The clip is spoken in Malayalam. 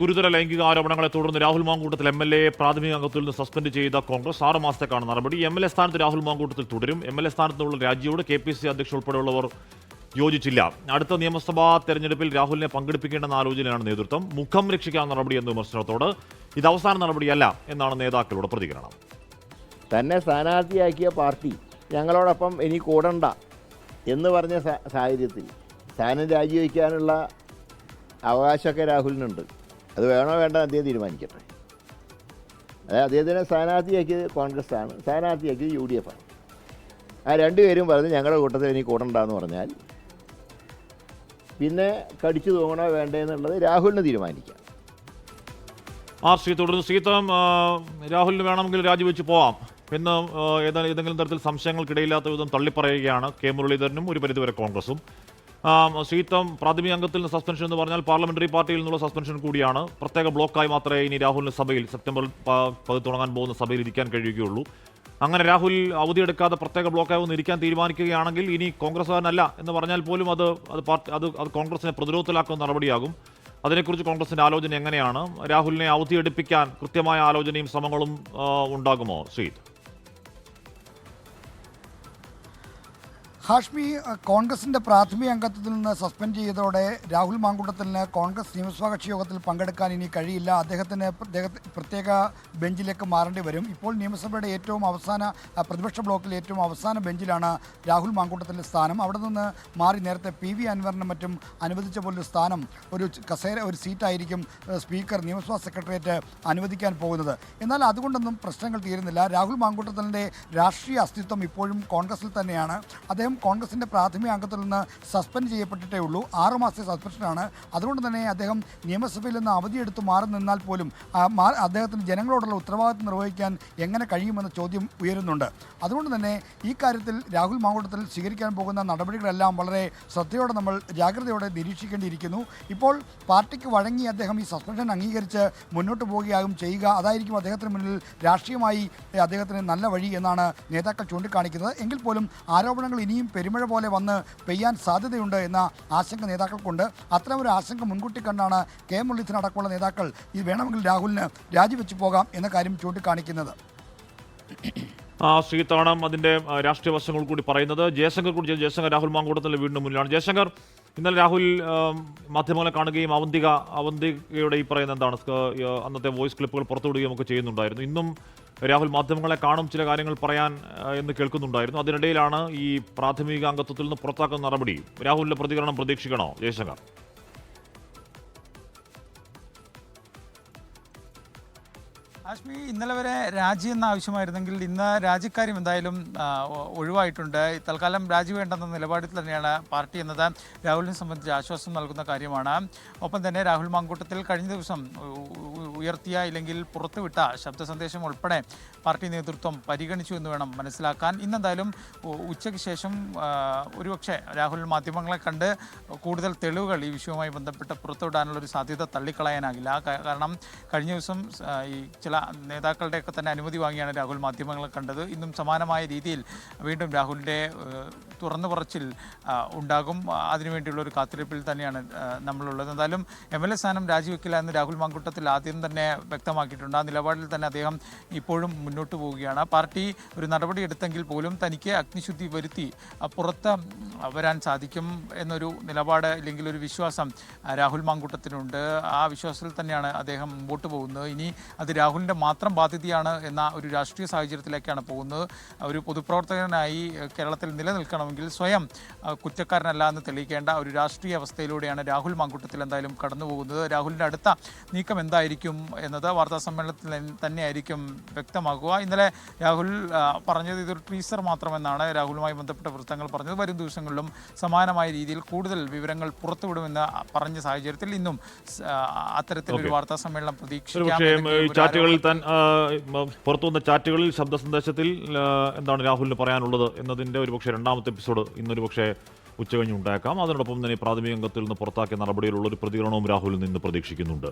ഗുരുതര ലൈംഗിക ആരോപണങ്ങളെ തുടർന്ന് രാഹുൽ മാങ്കൂട്ടത്തിൽ എം.എൽ.എ പ്രാഥമിക അംഗത്തിൽ നിന്ന് സസ്പെൻഡ് ചെയ്ത കോൺഗ്രസ് 6 മാസത്തേക്കാണ് നടപടി. എം.എൽ.എ സ്ഥാനത്ത് രാഹുൽ മാങ്കൂട്ടത്തിൽ തുടരും. എം.എൽ.എ സ്ഥാനത്തുള്ള രാജിയോട് കെ.പി.സി.സി അധ്യക്ഷൻ ഉൾപ്പെടെയുള്ളവർ യോജിച്ചില്ല. അടുത്ത നിയമസഭാ തെരഞ്ഞെടുപ്പിൽ രാഹുലിനെ പങ്കെടുപ്പിക്കേണ്ടെന്ന ആലോചനയാണ് നേതൃത്വം. മുഖം രക്ഷിക്കാവുന്ന നടപടി എന്ന വിമർശനത്തോട് ഇത് അവസാന നടപടിയല്ല എന്നാണ് നേതാക്കളുടെ പ്രതികരണം. തന്നെ സ്ഥാനാർത്ഥിയാക്കിയ പാർട്ടി ഞങ്ങളോടൊപ്പം ഇനി കൂടണ്ട എന്ന് പറഞ്ഞ സാഹചര്യത്തിൽ സ്ഥാനം രാജിവെക്കാനുള്ള അവകാശമൊക്കെ രാഹുലിനുണ്ട്. അത് വേണോ വേണ്ട അദ്ദേഹം തീരുമാനിക്കട്ടെ. അതായത് അദ്ദേഹത്തിനെ സ്ഥാനാർത്ഥിയാക്കിയത് കോൺഗ്രസ് ആണ്, സ്ഥാനാർത്ഥിയാക്കിയത് UDF ആണ്. ആ രണ്ടുപേരും പറഞ്ഞ് ഞങ്ങളുടെ കൂട്ടത്തിൽ ഇനി കൂടണ്ടെന്ന് പറഞ്ഞാൽ പിന്നെ കടിച്ചു തൂങ്ങണോ വേണ്ടതെന്നുള്ളത് രാഹുലിന് തീരുമാനിക്കാം. ശ്രീ തുടർന്ന് ശ്രീത്തം രാഹുലിന് വേണമെങ്കിൽ രാജിവെച്ച് പോവാം എന്ന് ഏതെങ്കിലും തരത്തിൽ സംശയങ്ങൾക്കിടയില്ലാത്ത വിധം തള്ളിപ്പറയുകയാണ് കെ മുരളീധരനും ഒരു പരിധിവരെ കോൺഗ്രസും. ശ്രീത്തം പ്രാഥമിക അംഗത്തിൽ നിന്ന് സസ്പെൻഷൻ എന്ന് പറഞ്ഞാൽ പാർലമെന്ററി പാർട്ടിയിൽ നിന്നുള്ള സസ്പെൻഷൻ കൂടിയാണ്. പ്രത്യേക ബ്ലോക്കായി മാത്രമേ ഇനി രാഹുലിന് സഭയിൽ സെപ്റ്റംബറിൽ തുടങ്ങാൻ പോകുന്ന സഭയിൽ ഇരിക്കാൻ കഴിയുകയുള്ളൂ. അങ്ങനെ രാഹുൽ അവധിയെടുക്കാതെ പ്രത്യേക ബ്ലോക്കായി ഒന്ന് ഇരിക്കാൻ തീരുമാനിക്കുകയാണെങ്കിൽ ഇനി കോൺഗ്രസ്സുകാരനല്ല എന്ന് പറഞ്ഞാൽ പോലും അത് കോൺഗ്രസിനെ പ്രതിരോധത്തിലാക്കുന്ന നടപടിയാകും. അതിനെക്കുറിച്ച് കോൺഗ്രസിന്റെ ആലോചന എങ്ങനെയാണ്? രാഹുലിനെ അവധിയെടുപ്പിക്കാൻ കൃത്യമായ ആലോചനയും ശ്രമങ്ങളും ഉണ്ടാകുമോ ശ്രീത്? ഹാഷ്മി, കോൺഗ്രസിന്റെ പ്രാഥമിക അംഗത്വത്തിൽ നിന്ന് സസ്പെൻഡ് ചെയ്തതോടെ രാഹുൽ മാങ്കൂട്ടത്തിന് കോൺഗ്രസ് നിയമസഭാ കക്ഷി യോഗത്തിൽ പങ്കെടുക്കാൻ ഇനി കഴിയില്ല. അദ്ദേഹത്തിന് പ്രത്യേക ബെഞ്ചിലേക്ക് മാറേണ്ടി വരും. ഇപ്പോൾ നിയമസഭയുടെ ഏറ്റവും അവസാന പ്രതിപക്ഷ ബ്ലോക്കിൽ ഏറ്റവും അവസാന ബെഞ്ചിലാണ് രാഹുൽ മാങ്കൂട്ടത്തിൻ്റെ സ്ഥാനം. അവിടെ നിന്ന് മാറി നേരത്തെ PV അൻവറിനും മറ്റും അനുവദിച്ച പോലൊരു സ്ഥാനം, ഒരു സീറ്റായിരിക്കും സ്പീക്കർ നിയമസഭാ സെക്രട്ടേറിയറ്റ് അനുവദിക്കാൻ പോകുന്നത്. എന്നാൽ അതുകൊണ്ടൊന്നും പ്രശ്നങ്ങൾ തീരുന്നില്ല. രാഹുൽ മാങ്കൂട്ടത്തിൻ്റെ രാഷ്ട്രീയ അസ്തിത്വം ഇപ്പോഴും കോൺഗ്രസിൽ തന്നെയാണ്. അദ്ദേഹം കോൺഗ്രസിൻ്റെ പ്രാഥമിക അംഗത്തിൽ നിന്ന് സസ്പെൻഡ് ചെയ്യപ്പെട്ടിട്ടേ ഉള്ളൂ. 6 മാസത്തെ സസ്പെൻഷനാണ്. അതുകൊണ്ട് തന്നെ അദ്ദേഹം നിയമസഭയിൽ നിന്ന് അവധിയെടുത്ത് മാറി നിന്നാൽ പോലും അദ്ദേഹത്തിന് ജനങ്ങളോടുള്ള ഉത്തരവാദിത്വം നിർവഹിക്കാൻ എങ്ങനെ കഴിയുമെന്ന ചോദ്യം ഉയരുന്നുണ്ട്. അതുകൊണ്ട് തന്നെ ഈ കാര്യത്തിൽ രാഹുൽ മാങ്കൂട്ടത്തിൽ സ്വീകരിക്കാൻ പോകുന്ന നടപടികളെല്ലാം വളരെ ശ്രദ്ധയോടെ നമ്മൾ ജാഗ്രതയോടെ നിരീക്ഷിക്കേണ്ടിയിരിക്കുന്നു. ഇപ്പോൾ പാർട്ടിക്ക് വഴങ്ങി അദ്ദേഹം ഈ സസ്പെൻഷൻ അംഗീകരിച്ച് മുന്നോട്ട് പോവുകയാകും ചെയ്യുക. അതായിരിക്കും അദ്ദേഹത്തിന് മുന്നിൽ രാഷ്ട്രീയമായി അദ്ദേഹത്തിന് നല്ല വഴി എന്നാണ് നേതാക്കൾ ചൂണ്ടിക്കാണിക്കുന്നത്. എങ്കിൽ പോലും ആരോപണങ്ങൾ ഇനിയും പെരുമഴ പോലെ വന്ന് പെയ്യാൻ സാധ്യതയുണ്ട് എന്ന ആശങ്ക നേതാക്കൾക്കുണ്ട്. അത്തരമൊരു ആശങ്ക മുൻകൂട്ടി കണ്ടാണ് കെ മുരളീധരൻ അടക്കമുള്ള നേതാക്കൾ ഇത് വേണമെങ്കിൽ രാഹുലിന് രാജിവെച്ച് പോകാം എന്ന കാര്യം ചൂണ്ടിക്കാണിക്കുന്നത്. ശ്രീത്താണ് അതിന്റെ രാഷ്ട്രീയ വശങ്ങൾ കൂടി പറയുന്നത്. ജയശങ്കർ രാഹുൽ മാങ്കൂട്ടത്തിന്റെ വീടിന് മുന്നിലാണ്. ജയശങ്കർ, ഇന്നലെ രാഹുൽ മാധ്യമങ്ങളെ കാണുകയും അവന്തികയുടെ ഈ പറയുന്ന എന്താണ് അന്നത്തെ വോയിസ് ക്ലിപ്പുകൾ പുറത്തുവിടുകയും ഒക്കെ ചെയ്യുന്നുണ്ടായിരുന്നു. ഇന്നും രാഹുൽ മാധ്യമങ്ങളെ കാണും, ചില കാര്യങ്ങൾ പറയാൻ എന്ന് കേൾക്കുന്നുണ്ടായിരുന്നു. അതിനിടയിലാണ് ഈ പ്രാഥമിക അംഗത്വത്തിൽ നിന്ന് പുറത്താക്കുന്ന നടപടി. രാഹുലിന്റെ പ്രതികരണം പ്രതീക്ഷിക്കണോ ജയശങ്കർ? ഹാഷ്മി, ഇന്നലെ വരെ രാജി എന്ന ആവശ്യമായിരുന്നെങ്കിൽ ഇന്ന് രാജിക്കാര്യം എന്തായാലും ഒഴിവായിട്ടുണ്ട്. തൽക്കാലം രാജി വേണ്ടെന്ന നിലപാടിൽ തന്നെയാണ് പാർട്ടി എന്നത് രാഹുലിനെ സംബന്ധിച്ച് ആശ്വാസം നൽകുന്ന കാര്യമാണ്. ഒപ്പം തന്നെ രാഹുൽ മാങ്കൂട്ടത്തിൽ കഴിഞ്ഞ ദിവസം ഉയർത്തിയ ഇല്ലെങ്കിൽ പുറത്തുവിട്ട ശബ്ദ സന്ദേശം ഉൾപ്പെടെ പാർട്ടി നേതൃത്വം പരിഗണിച്ചു എന്ന് വേണം മനസ്സിലാക്കാൻ. ഇന്നെന്തായാലും ഉച്ചയ്ക്ക് ശേഷം ഒരുപക്ഷെ രാഹുൽ മാധ്യമങ്ങളെ കണ്ട് കൂടുതൽ തെളിവുകൾ ഈ വിഷയവുമായി ബന്ധപ്പെട്ട് പുറത്തുവിടാനുള്ളൊരു സാധ്യത തള്ളിക്കളയാനാകില്ല. കാരണം കഴിഞ്ഞ ദിവസം ഈ ചില നേതാക്കളുടെയൊക്കെ തന്നെ അനുമതി വാങ്ങിയാണ് രാഹുൽ മാധ്യമങ്ങളെ കണ്ടത്. ഇന്നും സമാനമായ രീതിയിൽ വീണ്ടും രാഹുലിൻ്റെ തുറന്നു പറച്ചിൽ ഉണ്ടാകും. അതിനുവേണ്ടിയുള്ള ഒരു കാത്തിരിപ്പിൽ തന്നെയാണ് നമ്മളുള്ളത്. എന്തായാലും MLA സ്ഥാനം രാജിവെക്കില്ല എന്ന് രാഹുൽ മാങ്കൂട്ടത്തിൽ ആദ്യം തന്നെ വ്യക്തമാക്കിയിട്ടുണ്ട്. ആ നിലപാടിൽ തന്നെ അദ്ദേഹം ഇപ്പോഴും മുന്നോട്ട് പോവുകയാണ്. പാർട്ടി ഒരു നടപടി എടുത്തെങ്കിൽ പോലും തനിക്ക് അഗ്നിശുദ്ധി വരുത്തി പുറത്ത് വരാൻ സാധിക്കും എന്നൊരു നിലപാട് ഇല്ലെങ്കിൽ ഒരു വിശ്വാസം രാഹുൽ മാങ്കൂട്ടത്തിനുണ്ട്. ആ വിശ്വാസത്തിൽ തന്നെയാണ് അദ്ദേഹം മുമ്പോട്ട് പോകുന്നത്. ഇനി അത് രാഹുലിൻ്റെ മാത്രം ബാധ്യതയാണ് എന്ന ഒരു രാഷ്ട്രീയ സാഹചര്യത്തിലേക്കാണ് പോകുന്നത്. ഒരു പൊതുപ്രവർത്തകനായി കേരളത്തിൽ നിലനിൽക്കണമെങ്കിൽ സ്വയം കുറ്റക്കാരനല്ല എന്ന് തെളിയിക്കേണ്ട ഒരു രാഷ്ട്രീയ അവസ്ഥയിലൂടെയാണ് രാഹുൽ മാങ്കൂട്ടത്തിൽ എന്തായാലും കടന്നു പോകുന്നത്. രാഹുലിൻ്റെ അടുത്ത നീക്കം എന്തായിരിക്കും എന്നത് വാർത്താ സമ്മേളനത്തിൽ തന്നെയായിരിക്കും വ്യക്തമാക്കുക. ഇന്നലെ രാഹുൽ പറഞ്ഞത് ഇതൊരു ടീസർ മാത്രമെന്നാണ് രാഹുലുമായി ബന്ധപ്പെട്ട വൃത്തങ്ങൾ പറഞ്ഞത്. വരും ദിവസങ്ങളിലും സമാനമായ രീതിയിൽ കൂടുതൽ വിവരങ്ങൾ പുറത്തുവിടുമെന്ന് പറഞ്ഞ സാഹചര്യത്തിൽ ഇന്നും അത്തരത്തിലൊരു വാർത്താ സമ്മേളനം പ്രതീക്ഷിക്കാം. പുറത്തുവന്ന ചാറ്റുകളിൽ ശബ്ദ സന്ദേശത്തിൽ എന്താണ് രാഹുലിന് പറയാനുള്ളത് എന്നതിന്റെ ഒരുപക്ഷെ രണ്ടാമത്തെ എപ്പിസോഡ് ഇന്നൊരു പക്ഷേ ഉച്ചകഴിഞ്ഞ് ഉണ്ടായേക്കാം. അതിനോടൊപ്പം തന്നെ പ്രാഥമിക അംഗത്തിൽ നിന്ന് പുറത്താക്കിയ നടപടിയിലുള്ള ഒരു പ്രതികരണവും രാഹുലിൽ നിന്ന് പ്രതീക്ഷിക്കുന്നുണ്ട്.